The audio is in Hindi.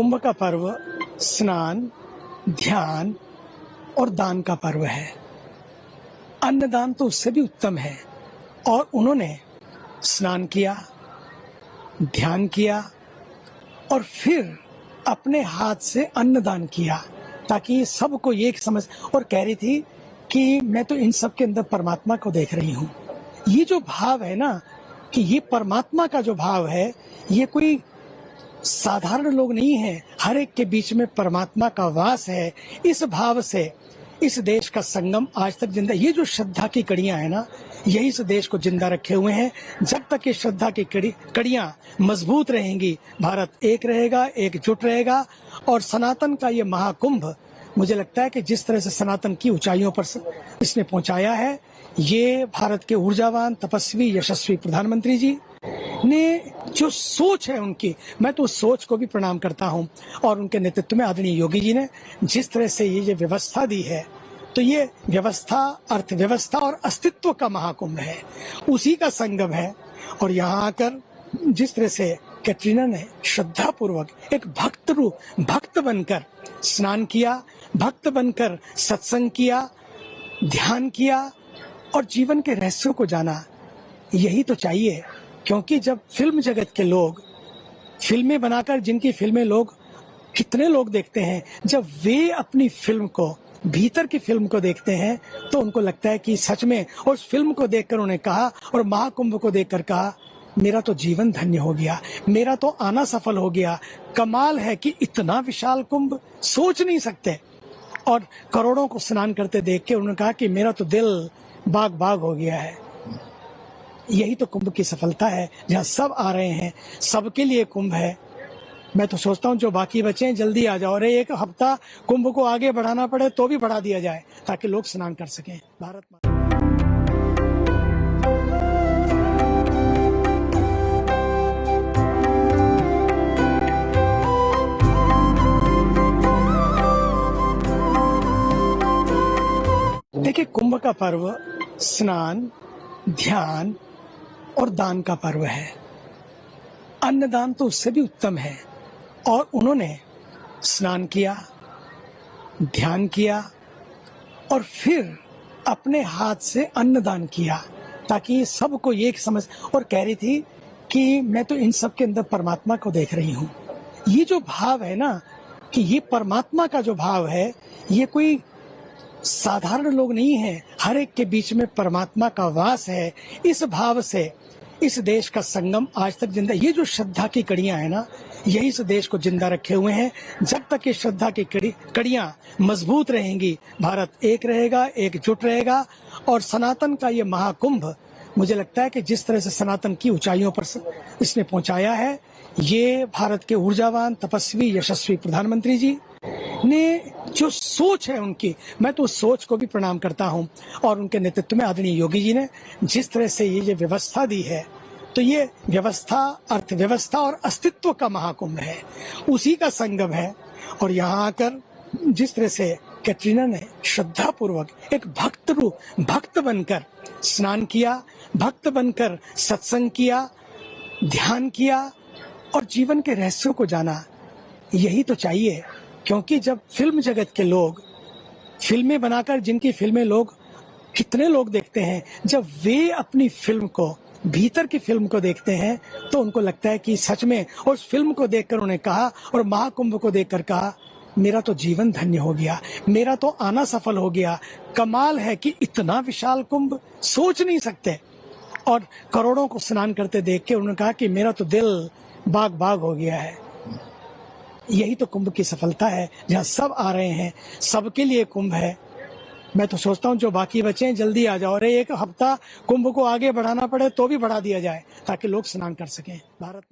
कुंभ का पर्व स्नान, ध्यान और दान का पर्व है। अन्नदान तो उससे भी उत्तम है। और उन्होंने स्नान किया, ध्यान किया और फिर अपने हाथ से अन्नदान किया, ताकि सबको ये समझ। और कह रही थी कि मैं तो इन सब के अंदर परमात्मा को देख रही हूँ। ये जो भाव है ना, कि ये परमात्मा का जो भाव है, ये कोई साधारण लोग नहीं है, हर एक के बीच में परमात्मा का वास है। इस भाव से इस देश का संगम आज तक जिंदा। ये जो श्रद्धा की कड़ियां है ना, यही इस देश को जिंदा रखे हुए हैं। जब तक ये श्रद्धा की कड़ियां मजबूत रहेंगी, भारत एक रहेगा, एकजुट रहेगा। और सनातन का ये महाकुंभ, मुझे लगता है कि जिस तरह से सनातन की ऊंचाइयों पर इसने पहुंचाया है, ये भारत के ऊर्जावान, तपस्वी, यशस्वी प्रधानमंत्री जी ने जो सोच है उनकी, मैं तो उस सोच को भी प्रणाम करता हूं। और उनके नेतृत्व में आदरणीय योगी जी ने जिस तरह से ये व्यवस्था दी है, तो ये व्यवस्था अर्थव्यवस्था और अस्तित्व का महाकुंभ है, उसी का संगम है। और यहाँ आकर जिस तरह से कैटरीना ने श्रद्धा पूर्वक एक भक्त बनकर स्नान किया, भक्त बनकर सत्संग किया, ध्यान किया और जीवन के रहस्यों को जाना, यही तो चाहिए। क्योंकि जब फिल्म जगत के लोग फिल्में बनाकर, जिनकी फिल्में कितने लोग देखते हैं, जब वे अपनी फिल्म को, भीतर की फिल्म को देखते हैं, तो उनको लगता है कि सच में, और उस फिल्म को देखकर उन्हें कहा, और महाकुंभ को देखकर कहा, मेरा तो जीवन धन्य हो गया, मेरा तो आना सफल हो गया। कमाल है कि इतना विशाल कुंभ सोच नहीं सकते। और करोड़ों को स्नान करते देख के उन्होंने कहा कि मेरा तो दिल बाग बाग हो गया है। यही तो कुंभ की सफलता है, जहाँ सब आ रहे हैं, सबके लिए कुंभ है। मैं तो सोचता हूँ जो बाकी बचे हैं जल्दी आ जाओ। अरे एक हफ्ता कुंभ को आगे बढ़ाना पड़े तो भी बढ़ा दिया जाए, ताकि लोग स्नान कर सकें। भारत माता। देखिए, कुंभ का पर्व स्नान, ध्यान और दान का पर्व है। अन्नदान तो उससे भी उत्तम है। और उन्होंने स्नान किया, ध्यान किया और फिर अपने हाथ से अन्नदान किया, ताकि सबको ये समझ। और कह रही थी कि मैं तो इन सब के अंदर परमात्मा को देख रही हूँ। ये जो भाव है ना, कि ये परमात्मा का जो भाव है, ये कोई साधारण लोग नहीं है, हर एक के बीच में परमात्मा का वास है। इस भाव से इस देश का संगम आज तक जिंदा। ये जो श्रद्धा की कड़ियां है ना, यही इस देश को जिंदा रखे हुए हैं। जब तक ये श्रद्धा की कड़ियां मजबूत रहेंगी, भारत एक रहेगा, एकजुट रहेगा। और सनातन का ये महाकुंभ, मुझे लगता है कि जिस तरह से सनातन की ऊंचाइयों पर इसने पहुंचाया है, ये भारत के ऊर्जावान, तपस्वी, यशस्वी प्रधानमंत्री जी ने जो सोच है उनकी, मैं तो उस सोच को भी प्रणाम करता हूं। और उनके नेतृत्व में आदरणीय योगी जी ने जिस तरह से ये व्यवस्था दी है, तो ये व्यवस्था अर्थव्यवस्था और अस्तित्व का महाकुंभ है, उसी का संगम है। और यहाँ आकर जिस तरह से कैटरीना ने श्रद्धा पूर्वक एक भक्त बनकर स्नान किया, भक्त बनकर सत्संग किया, ध्यान किया और जीवन के रहस्यों को जाना, यही तो चाहिए। क्योंकि जब फिल्म जगत के लोग फिल्में बनाकर, जिनकी फिल्में कितने लोग देखते हैं, जब वे अपनी फिल्म को, भीतर की फिल्म को देखते हैं, तो उनको लगता है कि सच में, और उस फिल्म को देखकर उन्हें कहा, और महाकुंभ को देखकर कहा, मेरा तो जीवन धन्य हो गया, मेरा तो आना सफल हो गया। कमाल है कि इतना विशाल कुंभ सोच नहीं सकते। और करोड़ों को स्नान करते देख के उन्होंने कहा कि मेरा तो दिल बाग बाग हो गया है। यही तो कुंभ की सफलता है, जहाँ सब आ रहे हैं, सबके लिए कुंभ है। मैं तो सोचता हूँ जो बाकी बचे हैं जल्दी आ जाओ। अरे एक हफ्ता कुंभ को आगे बढ़ाना पड़े तो भी बढ़ा दिया जाए, ताकि लोग स्नान कर सकें। भारत माता।